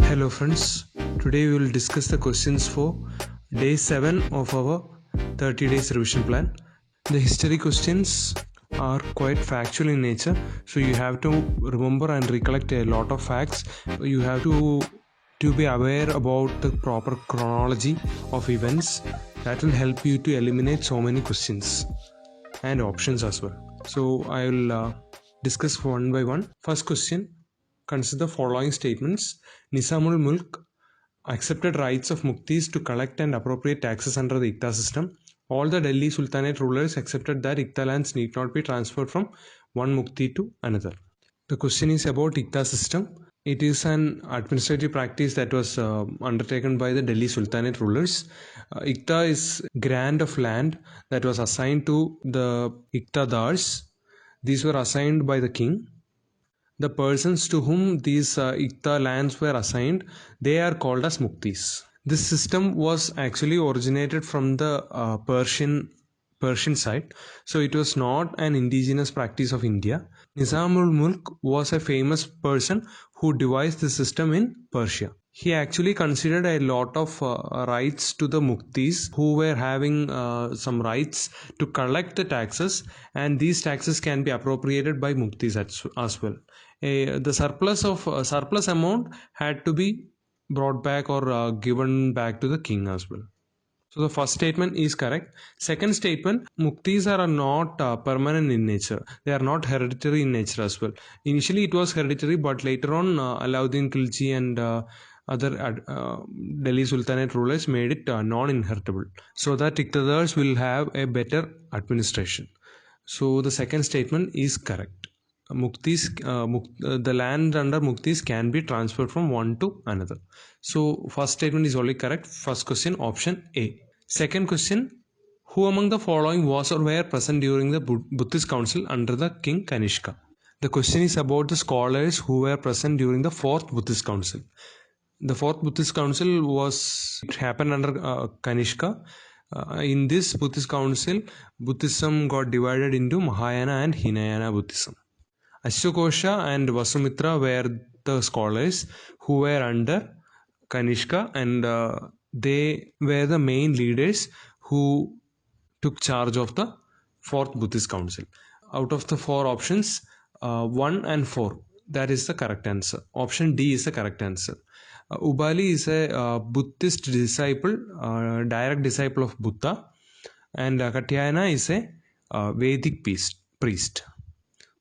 Hello friends, today we will discuss the questions for day 7 of our 30 days revision plan. The history questions are quite factual in nature, so you have to remember and recollect a lot of facts. You have to be aware about the proper chronology of events. That will help you to eliminate so many questions and options as well. So I will discuss one by one. First question, consider the following statements. Nizamul Mulk accepted rights of muktis to collect and appropriate taxes under the Ikta system. All the Delhi Sultanate rulers accepted that Ikta lands need not be transferred from one mukti to another. The question is about Ikta system. It is an administrative practice that was undertaken by the Delhi Sultanate rulers. Ikta is grant of land that was assigned to the Iktadars. These were assigned by the king. The persons to whom these Ikta lands were assigned, they are called as muktis. This system was actually originated from the Persian side, so it was not an indigenous practice of India. Nizamul Mulk was a famous person who devised the system in Persia. He actually considered a lot of rights to the muktis who were having some rights to collect the taxes, and these taxes can be appropriated by muktis as well. The surplus amount had to be brought back or given back to the king as well. So the first statement is correct. Second statement, muktis are not permanent in nature. They are not hereditary in nature as well. Initially it was hereditary, but later on Alauddin Khilji and other Delhi Sultanate rulers made it non-inheritable, so that Iqtidars will have a better administration. So the second statement is correct. The land under muktis can be transferred from one to another. So first statement is only correct. First question, option A. Second question, who among the following was or were present during the Buddhist council under the king Kanishka? The question is about the scholars who were present during the fourth Buddhist council. The fourth Buddhist council happened under Kanishka. In this Buddhist council, Buddhism got divided into Mahayana and Hinayana Buddhism. Ashokosha and Vasumitra were the scholars who were under Kanishka, and they were the main leaders who took charge of the fourth Buddhist council. Out of the four options, 1 and 4, that is the correct answer. Option D is the correct answer. Ubali is a Buddhist disciple, direct disciple of Buddha, and Katyayana is a Vedic priest.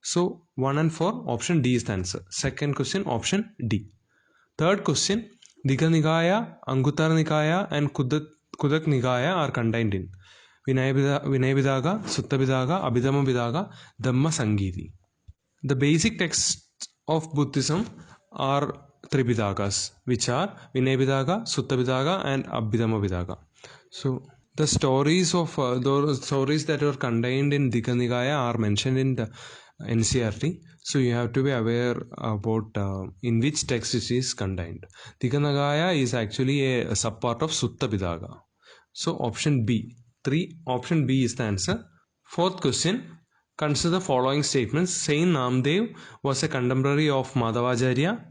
So 1 and 4, option D is the answer. Second question, option D. Third question, Digha Nikaya, Anguttara Nikaya and Kudak Nikaya are contained in Vinaya Vidaga, Sutta Vidaga, Abhidhamma Vidaga, Dhamma Sangiti. The basic texts of Buddhism are three Vidagas, which are Vinaya Vidaga, Sutta Vidaga and Abhidhamma Vidaga. So the stories of those stories that are contained in Digha Nikaya are mentioned in the NCERT, so you have to be aware about in which text it is contained. Digha Nikaya is actually a subpart of Sutta Vidaga. So option B, option B is the answer. Fourth question, consider the following statements. Saint Namdev was a contemporary of Madhavacharya.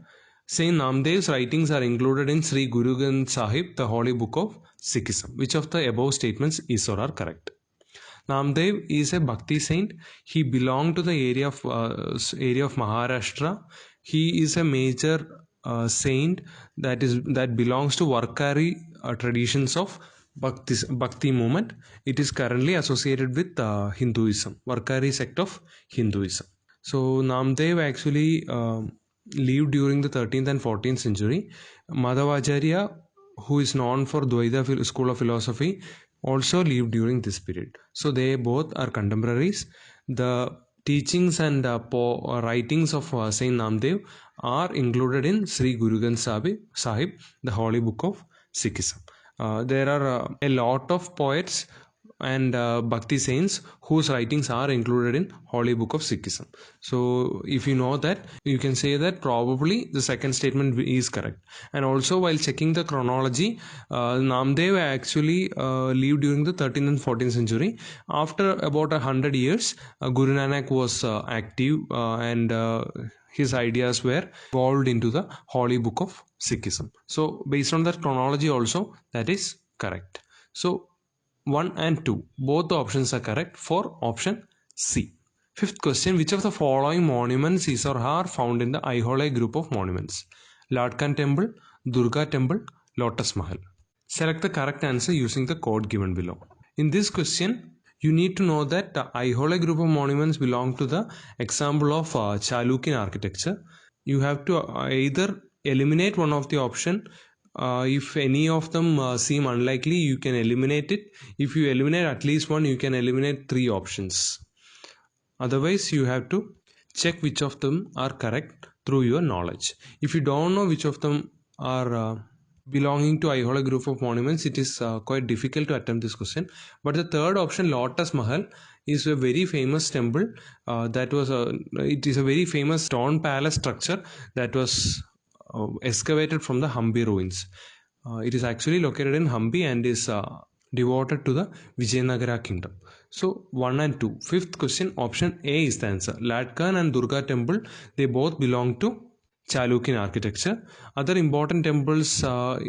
Saint Namdev's writings are included in Sri Guru Granth Sahib, the holy book of Sikhism. Which of the above statements is or are correct? Namdev is a Bhakti saint. He belonged to the area of Maharashtra. He is a major saint that belongs to Warkari traditions of Bhakti movement. It is currently associated with Hinduism, Warkari sect of Hinduism. So Namdev actually lived during the 13th and 14th century. Madhavacharya, who is known for Dvaita school of philosophy, also lived during this period. So they both are contemporaries. The teachings and writings of Saint Namdev are included in Sri Guru Granth Sahib, the holy book of Sikhism. There are a lot of poets and Bhakti saints whose writings are included in Holy Book of Sikhism. So if you know that, you can say that probably the second statement is correct. And also, while checking the chronology, Namdev actually lived during the 13th and 14th century. After about 100 years, Guru Nanak was active and his ideas were evolved into the Holy Book of Sikhism. So based on that chronology also, that is correct. So 1 and 2, both the options are correct for option C. Fifth question, which of the following monuments is or are found in the Aihole group of monuments? Ladkan Temple, Durga Temple, Lotus Mahal. Select the correct answer using the code given below. In this question, you need to know that the Aihole group of monuments belong to the example of Chalukyan architecture. You have to either eliminate one of the option. If any of them seem unlikely, you can eliminate it. If you eliminate at least one, you can eliminate 3 options. Otherwise, you have to check which of them are correct through your knowledge. If you don't know which of them are belonging to Aihole group of monuments, it is quite difficult to attempt this question. But the third option, Lotus Mahal, is a very famous temple. It is a very famous stone palace structure that was excavated from the Hampi ruins. It is actually located in Hampi and is devoted to the Vijayanagara kingdom. So 1 and 2. Fifth question, option A is the answer. Ladkan and Durga temple, they both belong to Chalukyan architecture. Other important temples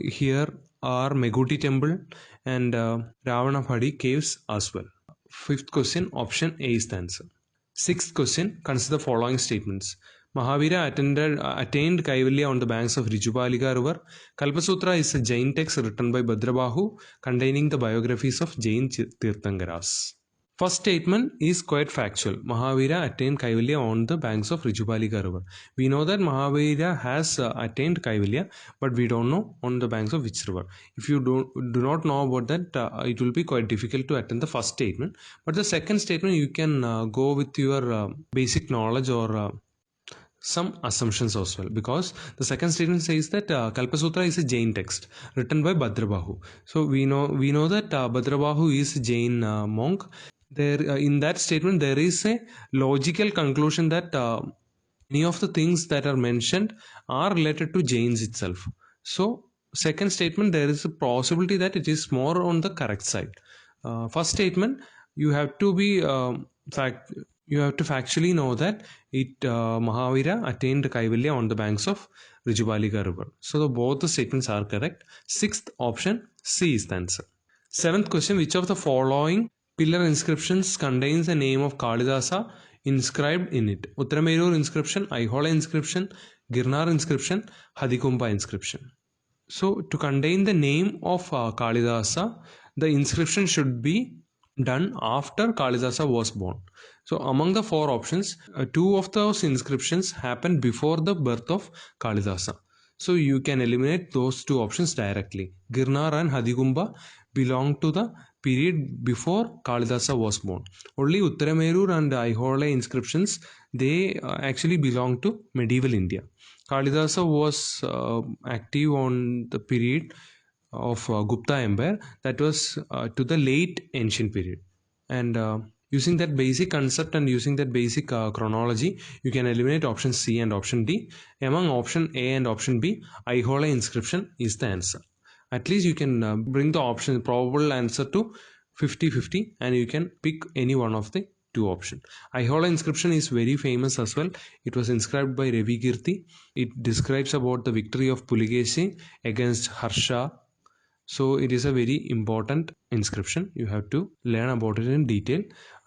here are Meguti temple and Ravanapadi caves as well. Fifth question, option A is the answer. Sixth question, consider the following statements. Mahavira attained Kaivalya on the banks of Rijupalika river. Kalpasutra is a Jain text written by Bhadrabahu containing the biographies of Jain Tirthankaras. First statement is quite factual. Mahavira attained Kaivalya on the banks of Rijupalika river. We know that Mahavira has attained Kaivalya, but we don't know on the banks of which river. If you do not know about that, it will be quite difficult to attempt the first statement. But the second statement, you can go with your basic knowledge or some assumptions as well, because the second statement says that Kalpasutra is a Jain text written by Bhadrabahu. So we know that Bhadrabahu is a Jain monk. There in that statement there is a logical conclusion that many of the things that are mentioned are related to Jains itself. So second statement, there is a possibility that it is more on the correct side. First statement, you have to be factually know that Mahavira attained Kaivalya on the banks of Rijupalika river. So both the statements are correct. Sixth option C is the answer. Seventh question, which of the following pillar inscriptions contains the name of Kalidasa inscribed in it? Uttaramerur inscription, Aihole inscription, Girnar inscription, Hadikumba inscription. So to contain the name of Kalidasa, the inscription should be done after Kalidasa was born. So among the 4 options, 2 of those inscriptions happened before the birth of Kalidasa. So you can eliminate those 2 options directly. Girnar and Hadikumba belong to the period before Kalidasa was born. Only Uttaramerur and Aihole inscriptions, they actually belong to medieval India. Kalidasa was active on the period of Gupta Empire, that was to the late ancient period. And using that basic concept and using that basic chronology, you can eliminate option C and option D. Among option A and option B, Aihole inscription is the answer. At least you can bring the option probable answer to 50-50 and you can pick any one of the 2 options. Aihole inscription is very famous as well. It was inscribed by Ravi Kirti. It describes about the victory of Puligesi against Harsha. So it is a very important inscription. You have to learn about it in detail.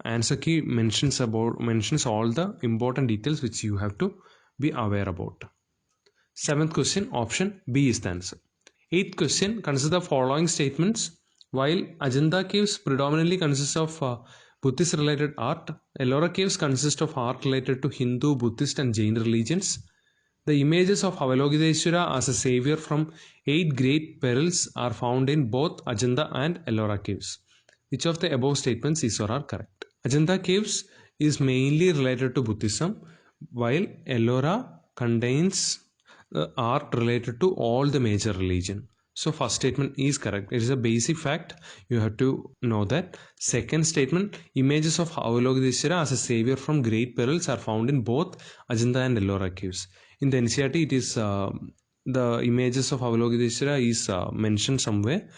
Answer key mentions all the important details which you have to be aware about. Seventh question, option B is the answer. Eighth question, consider the following statements. While Ajanta caves predominantly consist of Buddhist related art, Ellora caves consist of art related to Hindu, Buddhist and Jain religions. The images of Avalokiteshvara as a savior from 8 great perils are found in both Ajanta and Ellora caves. Which of the above statements is or are correct? Ajanta caves is mainly related to Buddhism, while Ellora contains art related to all the major religion. So first statement is correct. It is a basic fact. You have to know that. Second statement, images of Avalokiteshvara as a savior from great perils are found in both Ajanta and Ellora caves. In the NCERT, it is the images of Avalokiteshvara is mentioned somewhere.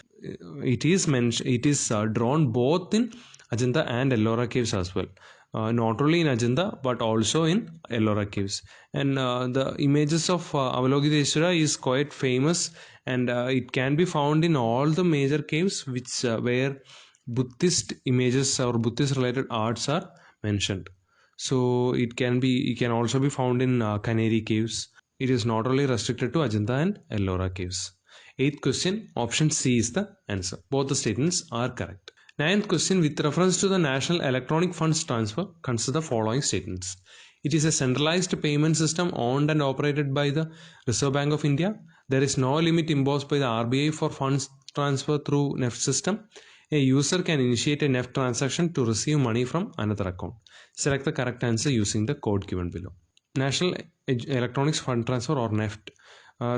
It is drawn both in Ajanta and Ellora caves as well. Not only in Ajanta but also in Ellora caves. And the images of Avalokiteshvara is quite famous, and it can be found in all the major caves which where Buddhist images or Buddhist related arts are mentioned. So it can also be found in Canary caves. It is not only restricted to Ajanta and Ellora caves. 8th question, option C is the answer. Both the statements are correct. 9th question, with reference to the National Electronic Funds Transfer, consider the following statements. It is a centralized payment system owned and operated by the Reserve Bank of India. There is no limit imposed by the RBI for funds transfer through NEFT system. A user can initiate a NEFT transaction to receive money from another account. Select the correct answer using the code given below. National Electronics Fund Transfer or NEFT.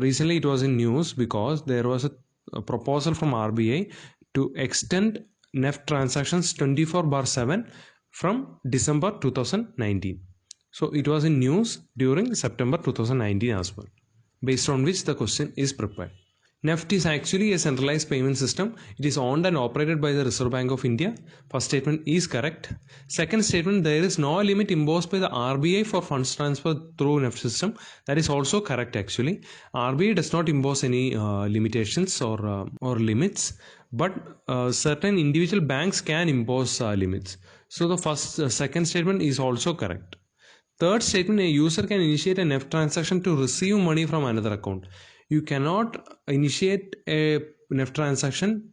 Recently it was in news because there was a proposal from RBI to extend NEFT transactions 24/7 from December 2019. So it was in news during September 2019 as well, based on which the question is prepared. NEFT is actually a centralized payment system. It is owned and operated by the Reserve Bank of India. First statement is correct. Second statement, there is no limit imposed by the RBI for funds transfer through NEFT system. That is also correct actually. RBI does not impose any limitations or limits, but certain individual banks can impose limits. So the second statement is also correct. Third statement, a user can initiate a NEFT transaction to receive money from another account. You cannot initiate a NEFT transaction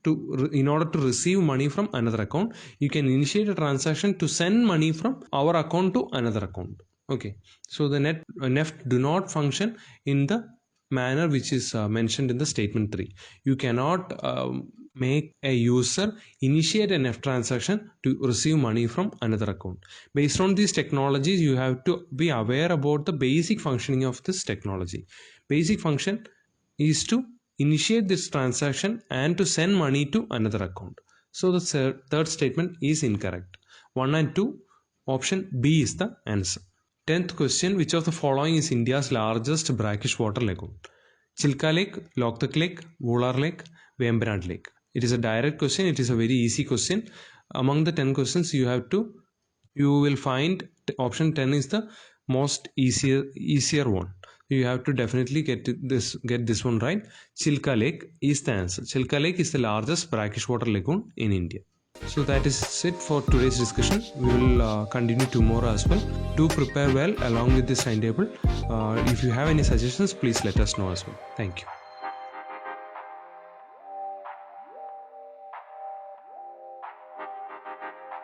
in order to receive money from another account. You can initiate a transaction to send money from our account to another account. Okay, so the NEFT do not function in the manner which is mentioned in the statement 3. You cannot make a user initiate a NEFT transaction to receive money from another account. Based on these technologies, you have to be aware about the basic functioning of this technology. Basic function is to initiate this transaction and to send money to another account. So the third statement is incorrect. 1 and 2, option B is the answer. 10th question, which of the following is India's largest brackish water lagoon? Chilka Lake, Loktak Lake, Wular Lake, Vembanad Lake. It is a direct question. It is a very easy question. Among the 10 questions you will find option 10 is the most easier one. You have to definitely get this one right. Chilka Lake is the answer. Chilka Lake is the largest brackish water lagoon in India. So that is it for today's discussion. We will continue tomorrow as well. Do prepare well along with this timetable. If you have any suggestions, please let us know as well. Thank you.